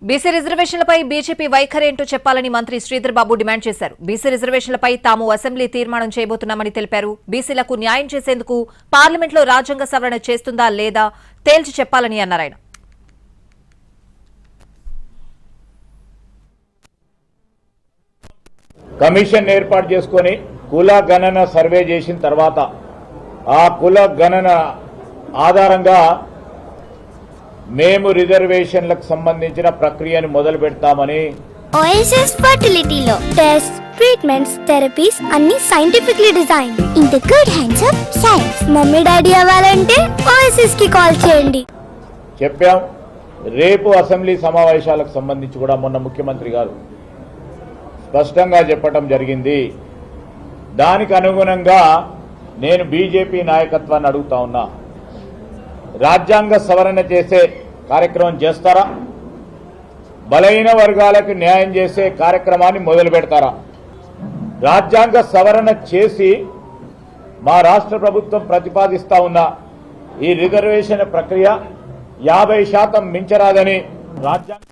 BC రిజర్వేషన్లపై BJP వైఖరి ఏంటో చెప్పాలని మంత్రి శ్రీధర్ బాబు డిమాండ్ చేశారు. బీసీ రిజర్వేషన్లపై తాము అసెంబ్లీ తీర్మానం చేయబోతున్నామని తెలిపారు. బీసీలకు న్యాయం చేసేందుకు పార్లమెంట్లో రాజ్యాంగ సవరణ చేస్తుందా లేదా తేల్చి చెప్పాలని అన్నారు ఆయన. కమిషన్ ఏర్పాటు చేసుకొని కుల గణన సర్వే చేసిన తర్వాత ఆ కుల గణన ఆధారంగా మేము రిజర్వేషన్లకు సంబంధించిన ప్రక్రియను మొదలు పెడతామని ఓఎస్ఎస్ ఫర్టిలిటీలో టెస్ట్ ట్రీట్మెంట్స్ థెరపీస్ అన్ని scientifically design in the good hands of science. Mummy daddy అవ్వాలంటే ఓఎస్ఎస్ కి కాల్ చేయండి చెప్పాం. రేపు అసెంబ్లీ సమావేశాలకు సంబంధించి కూడా మొన్న ముఖ్యమంత్రి గారు స్పష్టంగా చెప్పడం జరిగింది. దానికి అనుగుణంగా నేను బీజేపీ నాయకత్వాన్ని అడుగుతా ఉన్నా, రాజ్యాంగ సవరణ చేసే కార్యక్రమం చేస్తారా? బలహీన వర్గాలకు న్యాయం చేసే కార్యక్రమాన్ని మొదలు పెడతారా? రాజ్యాంగ సవరణ చేసి మా రాష్ట్ర ప్రభుత్వం ప్రతిపాదిస్తా ఉన్న ఈ రిజర్వేషన్ ప్రక్రియ 50% మించరాదని రాజ్యాంగ